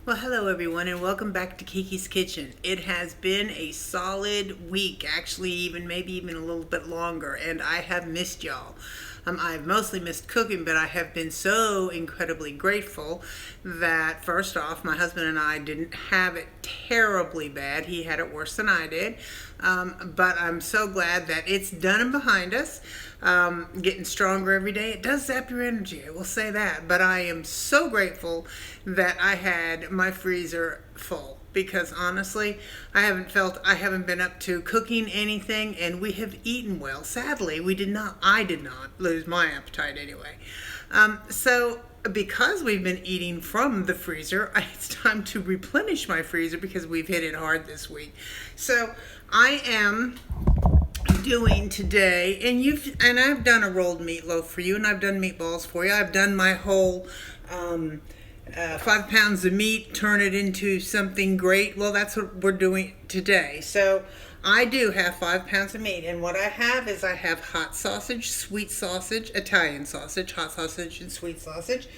Well, hello everyone, and welcome back to Kiki's Kitchen. It has been a solid week, actually, maybe even a little bit longer, and I have missed y'all. I've mostly missed cooking, but I have been so incredibly grateful that, first off, my husband and I didn't have it terribly bad. He had it worse than I did, but I'm so glad that it's done and behind us. Getting stronger every day. It does zap your energy, I will say that, but I am so grateful that I had my freezer full, because honestly, I haven't been up to cooking anything, and we have eaten well. Sadly, I did not lose my appetite anyway. So because we've been eating from the freezer, it's time to replenish my freezer because we've hit it hard this week. So I am doing today, and I've done a rolled meatloaf for you, and I've done meatballs for you. I've done my whole 5 pounds of meat, turn it into something great. Well, that's what we're doing today. So I do have 5 pounds of meat, and what I have is hot sausage, sweet sausage, Italian sausage, hot sausage and sweet sausage.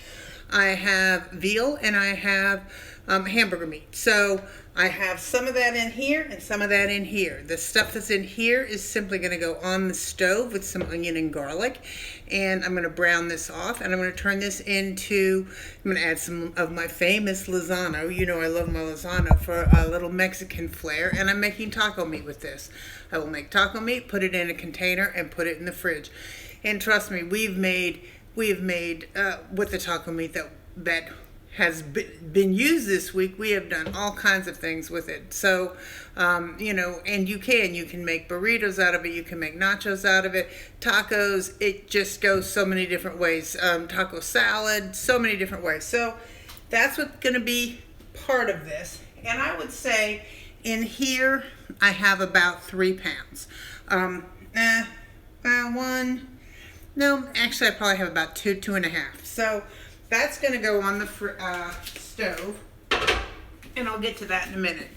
I have veal, and I have hamburger meat. So I have some of that in here and some of that in here. The stuff that's in here is simply going to go on the stove with some onion and garlic, and I'm going to brown this off, and I'm going to turn this into, I'm going to add some of my famous Lizano. You know I love my Lizano for a little Mexican flair, and I'm making taco meat with this. I will make taco meat, put it in a container, and put it in the fridge. And trust me, we have made with the taco meat that has been used this week, we have done all kinds of things with it. So, and you can make burritos out of it, you can make nachos out of it, tacos, it just goes so many different ways. Taco salad, so many different ways. So that's what's going to be part of this. And I would say in here, I have about 3 pounds. Actually I probably have about two and a half. So that's going to go on the stove, and I'll get to that in a minute.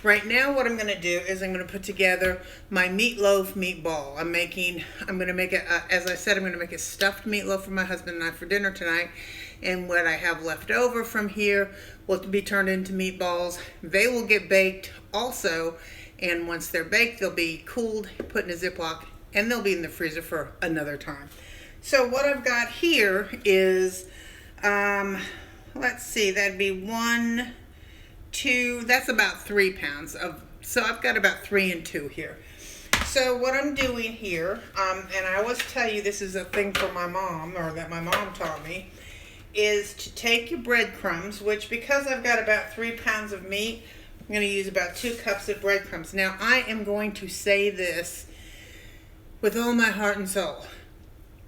Right now, what I'm going to do is I'm going to put together my meatloaf meatball. I'm going to make it, as I said, I'm going to make a stuffed meatloaf for my husband and I for dinner tonight, and what I have left over from here will be turned into meatballs. They will get baked also, and once they're baked, they'll be cooled, put in a Ziploc, and they'll be in the freezer for another time. So what I've got here is, let's see, that'd be 1, 2, that's about 3 pounds so I've got about 3 and 2 here. So what I'm doing here, and I always tell you this is a thing from my mom, or that my mom taught me, is to take your breadcrumbs, which, because I've got about 3 pounds of meat, I'm going to use about 2 cups of breadcrumbs. Now I am going to say this with all my heart and soul.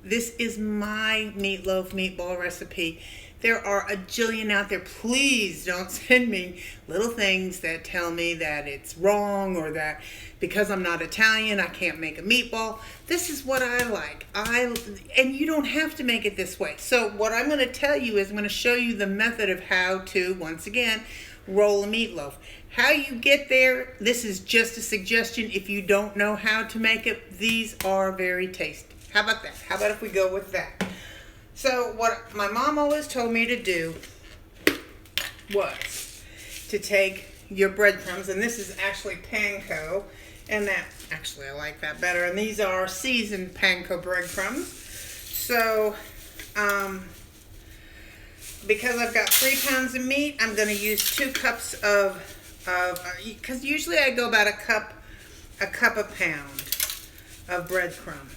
This is my meatloaf meatball recipe. There are a jillion out there. Please don't send me little things that tell me that it's wrong, or that because I'm not Italian I can't make a meatball. This is what I like. And you don't have to make it this way. So what I'm going to tell you is I'm going to show you the method of how to, once again, roll a meatloaf. How you get there, this is just a suggestion. If you don't know how to make it, these are very tasty. How about that? How about if we go with that? So what my mom always told me to do was to take your breadcrumbs, and this is actually panko, and that, actually I like that better, and these are seasoned panko breadcrumbs. So because I've got 3 pounds of meat, I'm going to use 2 cups because usually I go about a cup a pound of breadcrumb.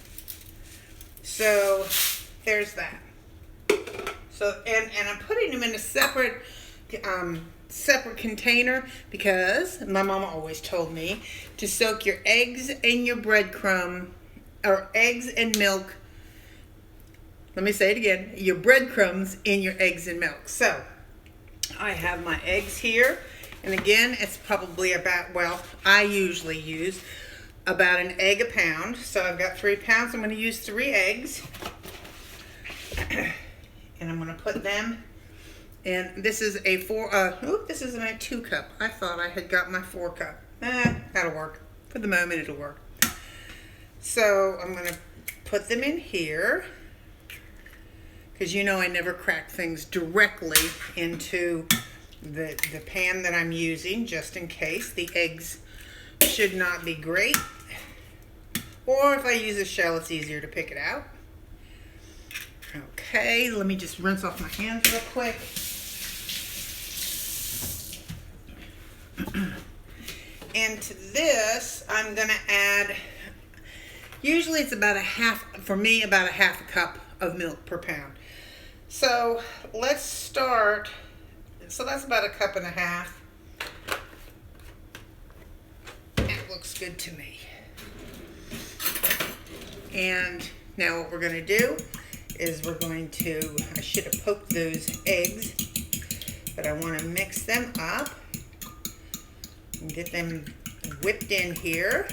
So there's that. So and I'm putting them in a separate container, because my mama always told me to soak your eggs and your breadcrumb, or eggs and milk. Let me say it again. Your breadcrumbs in your eggs and milk. So I have my eggs here, and again, it's probably about, well, I usually use about an egg a pound. So I've got 3 pounds. I'm going to use 3 eggs. And I'm going to put them, and this is a this isn't a 2 cup. I thought I had got my 4 cup. That'll work. For the moment, it'll work. So I'm going to put them in here, because you know I never crack things directly into the pan that I'm using, just in case. The eggs should not be great. Or if I use a shell, it's easier to pick it out. Okay, let me just rinse off my hands real quick. And to this, I'm gonna add, usually it's about for me, about a half a cup of milk per pound. So let's start, so that's about a cup and a half. That looks good to me. And now what we're gonna do is we're going to, I should have poked those eggs, but I wanna mix them up and get them whipped in here.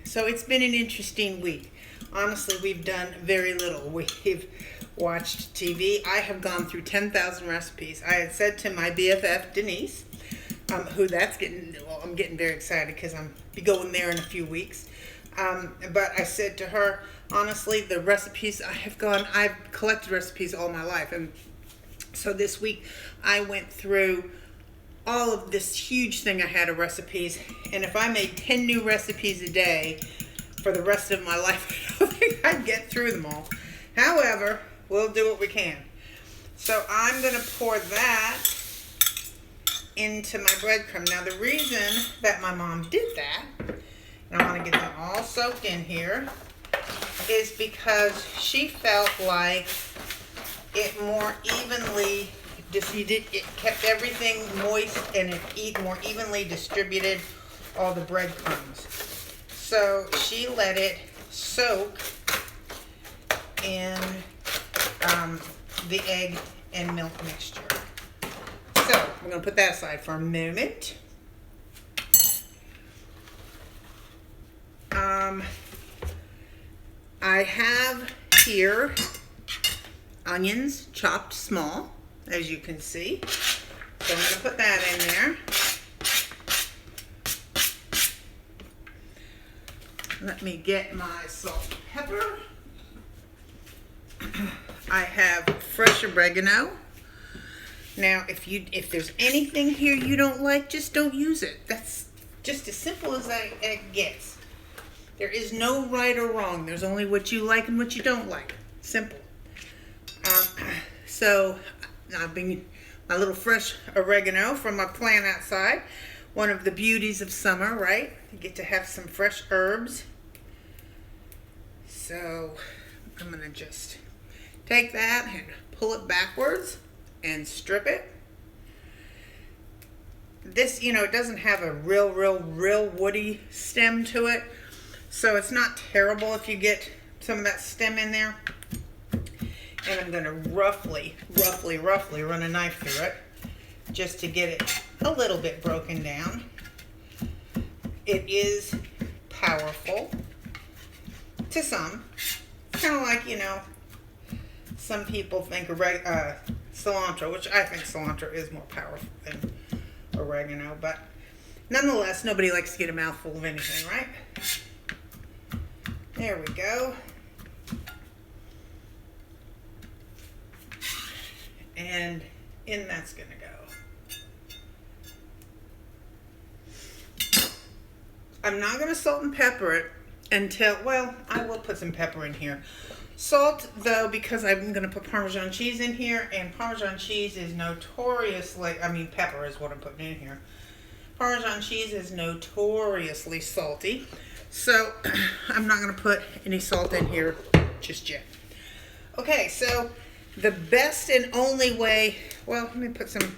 So it's been an interesting week. Honestly, we've done very little. We've watched TV. I have gone through 10,000 recipes. I had said to my BFF, Denise, who that's getting, well, I'm getting very excited because I'm be going there in a few weeks. But I said to her, honestly, the recipes I've collected recipes all my life. And so this week I went through all of this huge thing I had of recipes, and if I made 10 new recipes a day for the rest of my life, I don't think I'd get through them all. However, we'll do what we can. So I'm going to pour that into my breadcrumb. Now the reason that my mom did that, and I want to get them all soaked in here, is because she felt like it more evenly it kept everything moist, and it more evenly distributed all the breadcrumbs. So she let it soak in the egg and milk mixture. So I'm going to put that aside for a moment. I have here onions chopped small, as you can see. So I'm going to put that in there. Let me get my salt and pepper. I have fresh oregano. Now, if there's anything here you don't like, just don't use it. That's just as simple as it gets. There is no right or wrong. There's only what you like and what you don't like. Simple. So I've been my little fresh oregano from my plant outside. One of the beauties of summer, right? You get to have some fresh herbs. So I'm gonna just take that and pull it backwards and strip it. This, it doesn't have a real woody stem to it. So it's not terrible if you get some of that stem in there. And I'm going to roughly run a knife through it just to get it a little bit broken down. It is powerful to some. It's kind of like, some people think cilantro, which I think cilantro is more powerful than oregano, but nonetheless, nobody likes to get a mouthful of anything, right? There we go. And in that's gonna go. I'm not gonna salt and pepper it until, well, I will put some pepper in here. Salt, though, because I'm gonna put Parmesan cheese in here, and Parmesan cheese is notoriously, pepper is what I'm putting in here. Parmesan cheese is notoriously salty, so I'm not gonna put any salt in here just yet. Okay, so the best and only way, well, let me put some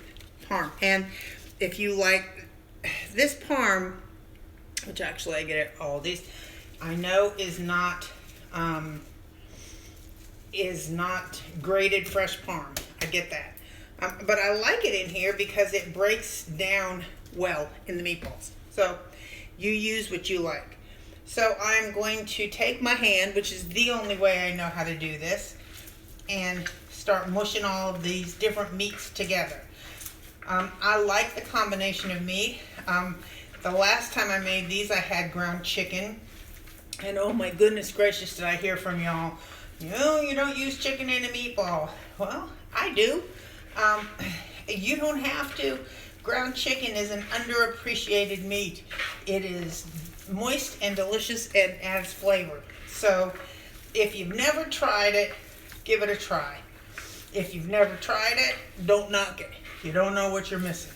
parm. And if you like this parm, which actually I get at Aldi's, I know is not grated fresh parm. I get that. But I like it in here because it breaks down well in the meatballs. So you use what you like. So I'm going to take my hand, which is the only way I know how to do this, and start mushing all of these different meats together. I like the combination of meat. The last time I made these, I had ground chicken, and oh my goodness gracious, did I hear from y'all, you don't use chicken in a meatball. Well, I do. You don't have to. Ground chicken is an underappreciated meat. It is moist and delicious and adds flavor. So if you've never tried it, give it a try. If you've never tried it, don't knock it. You don't know what you're missing.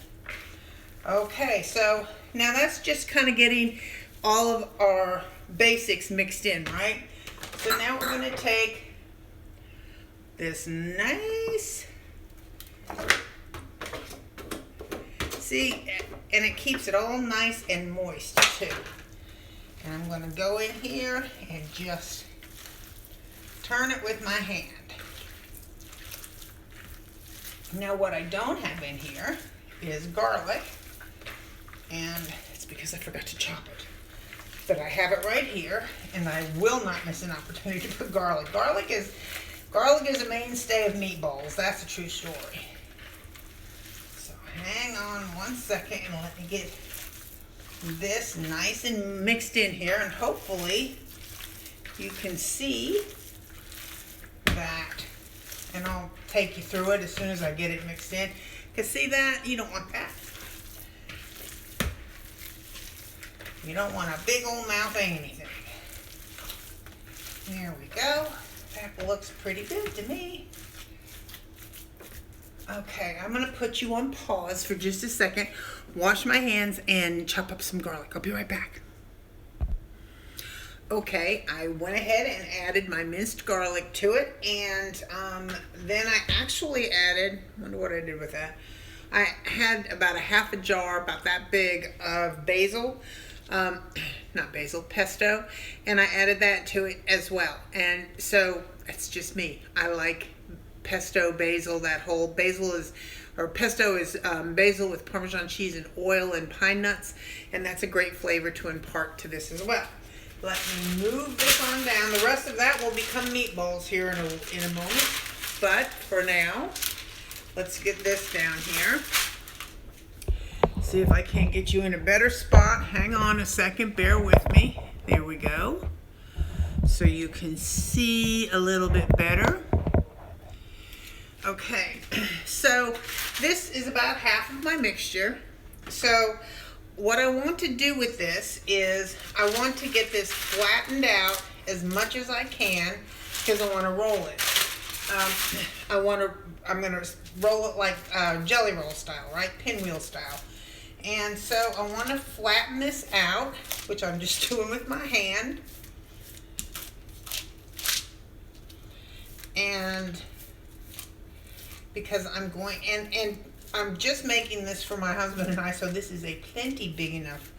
Okay, so now that's just kind of getting all of our basics mixed in, right? So now we're going to take this nice, see, and it keeps it all nice and moist too. And I'm going to go in here and just turn it with my hand. Now what I don't have in here is garlic, and it's because I forgot to chop it. But I have it right here, and I will not miss an opportunity to put garlic. Garlic is a mainstay of meatballs. That's a true story. So hang on one second and let me get this nice and mixed in here, and hopefully you can see that, and I'll take you through it as soon as I get it mixed in. Because see that? You don't want that. You don't want a big old mouth of anything. There we go. That looks pretty good to me. Okay, I'm going to put you on pause for just a second, wash my hands, and chop up some garlic. I'll be right back. Okay, I went ahead and added my minced garlic to it, and then I actually added, I wonder what I did with that. I had about a half a jar, about that big, of basil, not basil, pesto, and I added that to it as well. And so it's just me. I like pesto, basil, that whole basil is, or pesto is basil with Parmesan cheese and oil and pine nuts, and that's a great flavor to impart to this as well. Let me move this on down. The rest of that will become meatballs here in a moment. But for now, let's get this down here. See if I can't get you in a better spot. Hang on a second. Bear with me. There we go. So you can see a little bit better. Okay. So this is about half of my mixture. So what I want to do with this is I want to get this flattened out as much as I can because I want to roll it. I'm going to roll it like jelly roll style, right? Pinwheel style. And so I want to flatten this out, which I'm just doing with my hand. And because I'm going, and I'm just making this for my husband and I, so this is a plenty big enough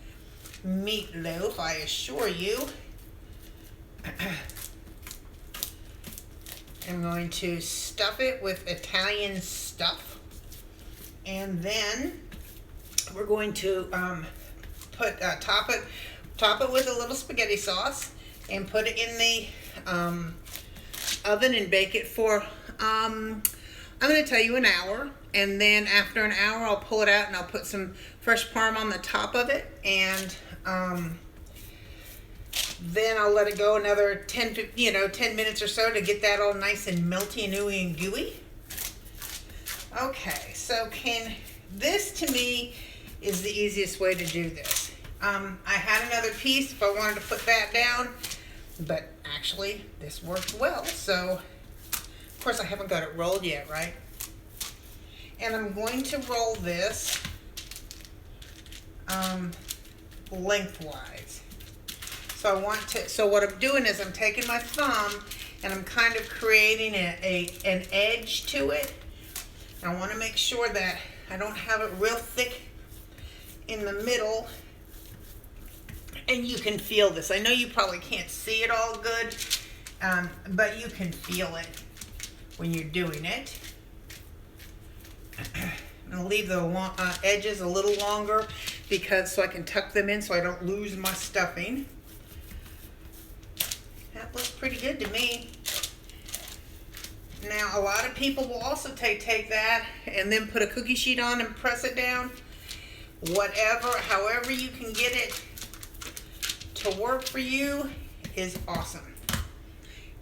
meatloaf, I assure you. I'm going to stuff it with Italian stuff, and then we're going to top it with a little spaghetti sauce, and put it in the oven and bake it for I'm going to tell you an hour, and then after an hour I'll pull it out and I'll put some fresh parm on the top of it, and then I'll let it go another 10 minutes or so to get that all nice and melty and ooey and gooey. Okay, so this to me is the easiest way to do this. I had another piece if I wanted to put that down, but actually this worked well, so of course I haven't got it rolled yet, right? And I'm going to roll this lengthwise. So what I'm doing is I'm taking my thumb and I'm kind of creating an edge to it. I want to make sure that I don't have it real thick in the middle. And you can feel this. I know you probably can't see it all good, but you can feel it when you're doing it. I'm going to leave the edges a little longer so I can tuck them in so I don't lose my stuffing. That looks pretty good to me. Now, a lot of people will also take that and then put a cookie sheet on and press it down. However you can get it to work for you is awesome.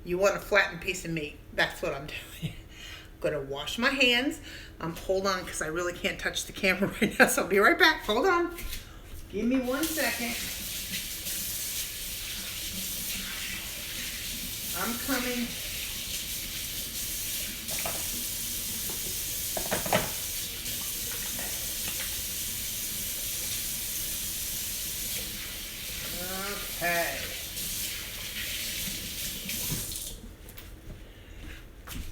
You want a flattened piece of meat. That's what I'm doing. gonna wash my hands. Hold on, because I really can't touch the camera right now, so I'll be right back. Hold on. Give me 1 second. I'm coming. Okay.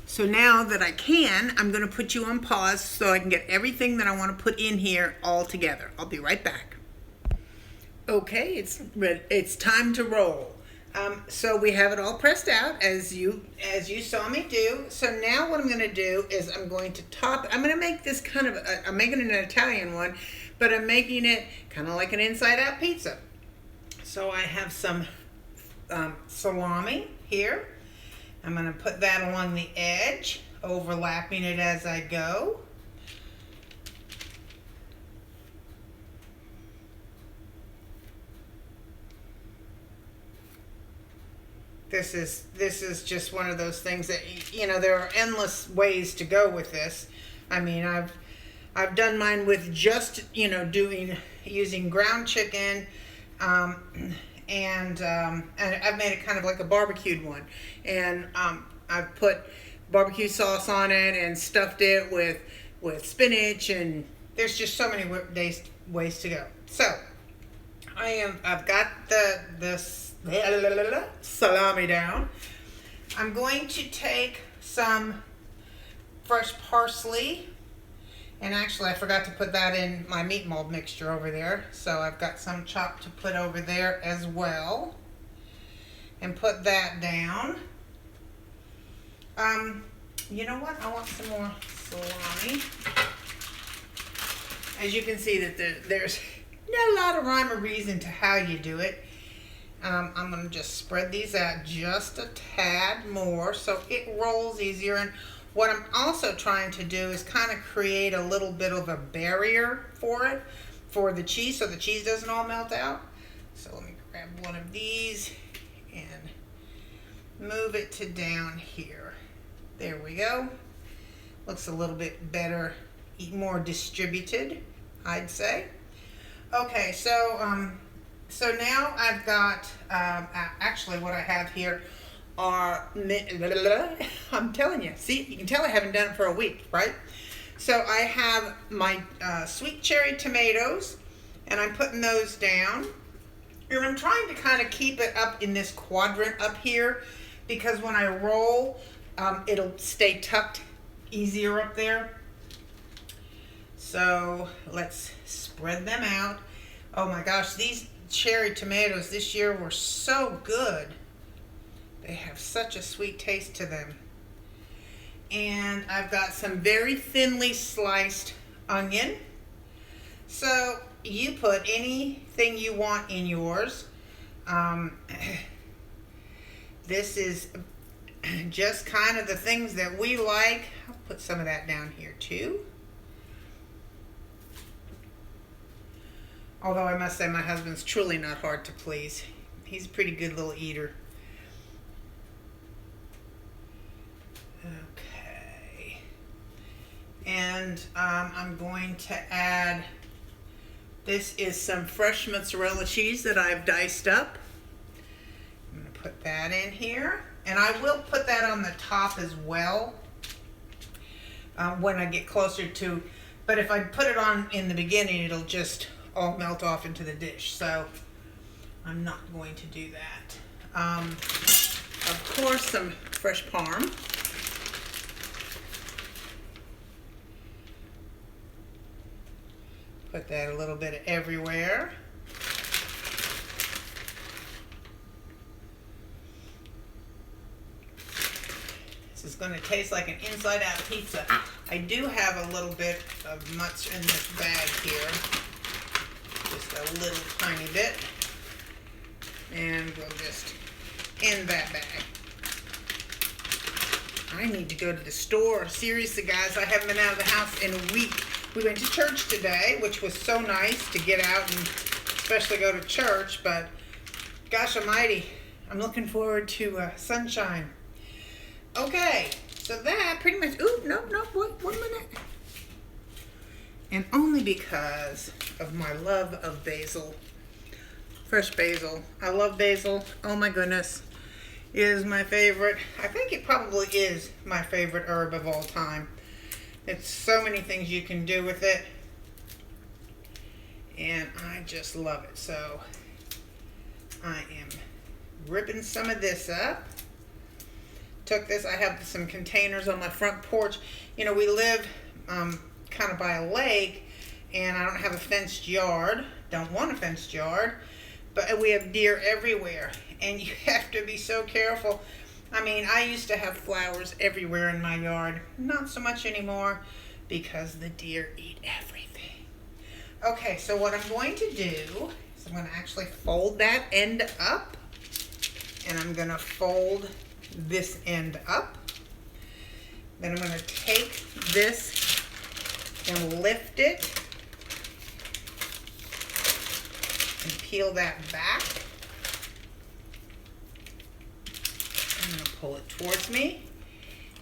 So now that I can, I'm going to put you on pause so I can get everything that I want to put in here all together. I'll be right back. Okay, it's time to roll. So we have it all pressed out as you saw me do. So now what I'm going to do is I'm going to top. I'm going to make this kind of. I'm making an Italian one, but I'm making it kind of like an inside-out pizza. So I have some salami here. I'm going to put that along the edge, overlapping it as I go. This is just one of those things that, you know, there are endless ways to go with this. I mean, I've done mine with just, you know, using ground chicken, and I've made it kind of like a barbecued one, and I've put barbecue sauce on it and stuffed it with spinach, and there's just so many ways to go. So I've got the salami down. I'm going to take some fresh parsley, and actually I forgot to put that in my meatball mixture over there, so I've got some chopped to put over there as well, and put that down. You know what, I want some more salami. As you can see that there's not a lot of rhyme or reason to how you do it. I'm going to just spread these out just a tad more so it rolls easier. And what I'm also trying to do is kind of create a little bit of a barrier for the cheese, so the cheese doesn't all melt out. So let me grab one of these and move it to down here. There we go. Looks a little bit better, more distributed, I'd say. Okay, so now I've got, actually what I have here are, I'm telling you, see, you can tell I haven't done it for a week, right? So I have my sweet cherry tomatoes, and I'm putting those down. And I'm trying to kind of keep it up in this quadrant up here, because when I roll, it'll stay tucked easier up there. So let's spread them out. Oh my gosh, these cherry tomatoes this year were so good. They have such a sweet taste to them. And I've got some very thinly sliced onion. So you put anything you want in yours. This is just kind of the things that we like. I'll put some of that down here too. Although I must say my husband's truly not hard to please. He's a pretty good little eater. Okay. And I'm going to add, this is some fresh mozzarella cheese that I've diced up. I'm going to put that in here. And I will put that on the top as well when I get closer to, but if I put it on in the beginning, it'll just all melt off into the dish, so I'm not going to do that. Of course, some fresh parm. Put that a little bit everywhere. This is going to taste like an inside-out pizza. I do have a little bit of mutts in this bag here. Just a little tiny bit, and we'll just in that bag. I need to go to the store. Seriously, guys, I haven't been out of the house in a week. We went to church today, which was so nice to get out and especially go to church, but gosh almighty, I'm looking forward to sunshine. Okay, So that pretty much, ooh, no, wait, 1 minute. And only because of my love of basil, fresh basil. I love basil, oh my goodness. It is my favorite. I think it probably is my favorite herb of all time. It's so many things you can do with it. And I just love it. So I am ripping some of this up. Took this, I have some containers on my front porch. You know, we live kind of by a lake, and I don't have a fenced yard. Don't want a fenced yard, but we have deer everywhere, and you have to be so careful. I mean, I used to have flowers everywhere in my yard. Not so much anymore because the deer eat everything. Okay, so what I'm going to do is I'm going to actually fold that end up, and I'm going to fold this end up. Then I'm going to take this and lift it and peel that back. I'm going to pull it towards me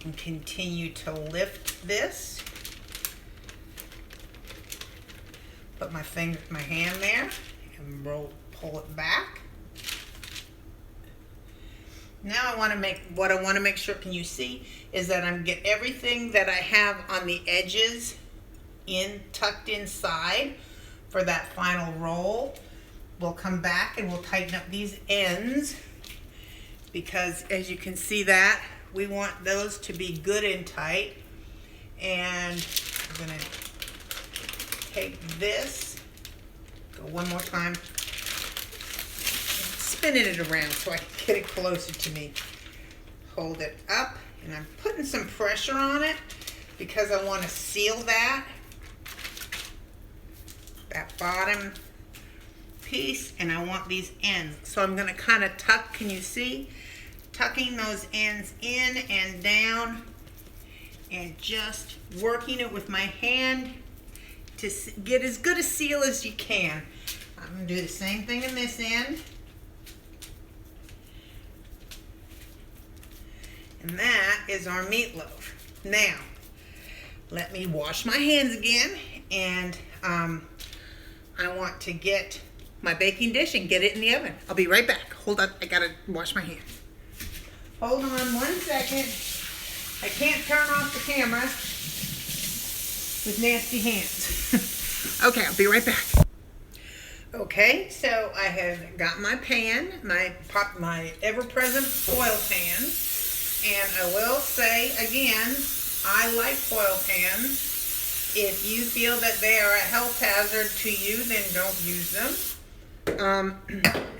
and continue to lift this. Put my hand there and pull it back. Now what I want to make sure, can you see, is that I'm get everything that I have on the edges tucked inside for that final roll. We'll come back and we'll tighten up these ends, because as you can see that, we want those to be good and tight. And I'm going to take this, go one more time, spinning it around so I can get it closer to me. Hold it up, and I'm putting some pressure on it because I want to seal that bottom piece, and I want these ends. So I'm going to kind of tuck, can you see? Tucking those ends in and down and just working it with my hand to get as good a seal as you can. I'm going to do the same thing in this end. And that is our meatloaf. Now, let me wash my hands again, and I want to get my baking dish and get it in the oven. I'll be right back. Hold on, I gotta wash my hands. Hold on 1 second. I can't turn off the camera with nasty hands. Okay, I'll be right back. Okay, so I have got my pan, my ever-present foil pan. And I will say again, I like foil pans. If you feel that they are a health hazard to you, then don't use them.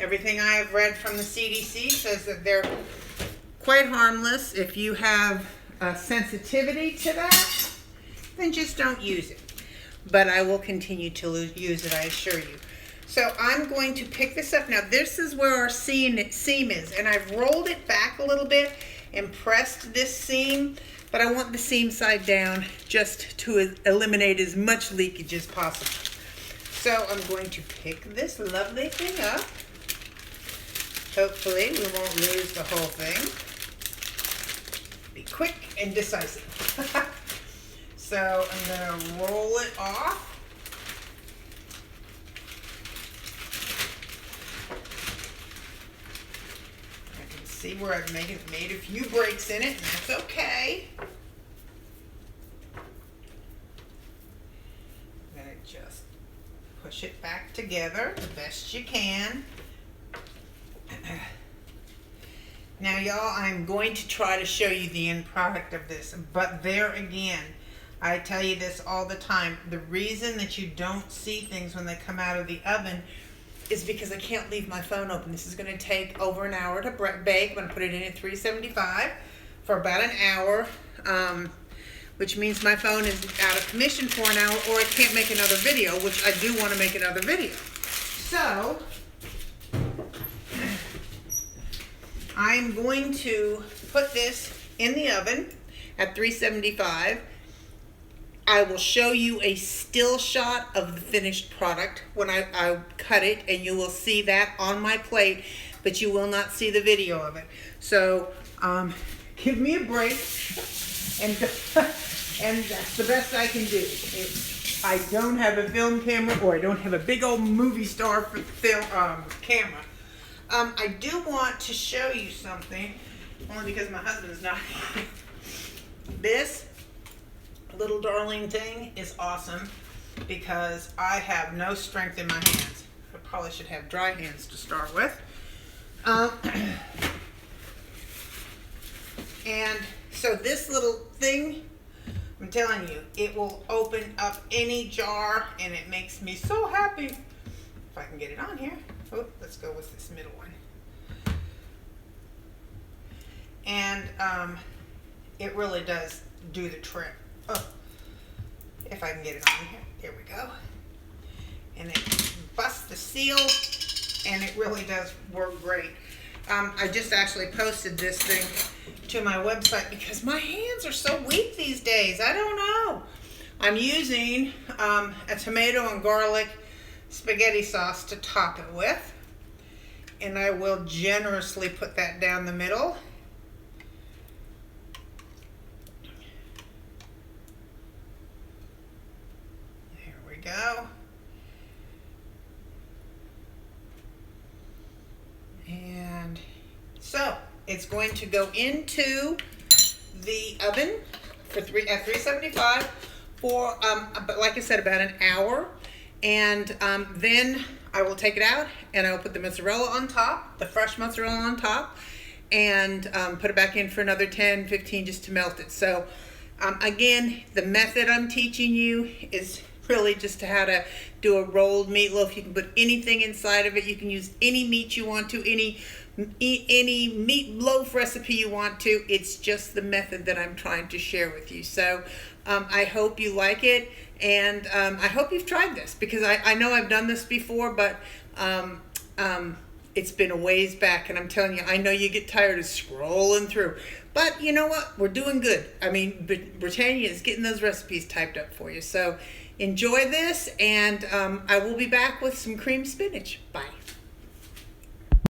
Everything I have read from the CDC says that they're quite harmless. If you have a sensitivity to that, then just don't use it. But I will continue to use it, I assure you. So I'm going to pick this up. Now this is where our seam is, and I've rolled it back a little bit and pressed this seam, but I want the seam side down just to eliminate as much leakage as possible. So I'm going to pick this lovely thing up. Hopefully we won't lose the whole thing. Be quick and decisive. So I'm going to roll it off. See where I've made a few breaks in it, and that's okay. I'm going to just push it back together the best you can. Now y'all, I'm going to try to show you the end product of this, but there again, I tell you this all the time, the reason that you don't see things when they come out of the oven is because I can't leave my phone open. This is going to take over an hour to bake. I'm going to put it in at 375 for about an hour, which means my phone is out of commission for an hour, or I can't make another video, which I do want to make another video. So I'm going to put this in the oven at 375. I will show you a still shot of the finished product when I cut it, and you will see that on my plate, but you will not see the video of it. So give me a break. and and that's the best I can do. I don't have a film camera, or I don't have a big old movie star for film camera. I do want to show you something, only because my husband's not. This little darling thing is awesome because I have no strength in my hands. I probably should have dry hands to start with. And so this little thing, I'm telling you, it will open up any jar, and it makes me so happy. If I can get it on here. Oh, let's go with this middle one. And it really does do the trick. Oh, if I can get it on here. There we go. And it busts the seal, and it really does work great. I just actually posted this thing to my website because my hands are so weak these days. I don't know. I'm using a tomato and garlic spaghetti sauce to top it with. And I will generously put that down the middle. There we go. And so it's going to go into the oven for at 375 for, but like I said, about an hour. And then I will take it out and I will put the mozzarella on top, the fresh mozzarella on top, and put it back in for another 10, 15 just to melt it. So again, the method I'm teaching you is really just how to do a rolled meatloaf. You can put anything inside of it. You can use any meat you want to, any meatloaf recipe you want to. It's just the method that I'm trying to share with you. So I hope you like it, and I hope you've tried this, because I know I've done this before, but it's been a ways back, and I'm telling you, I know you get tired of scrolling through. But you know what? We're doing good. I mean, Britannia is getting those recipes typed up for you. So enjoy this, and I will be back with some cream spinach. Bye.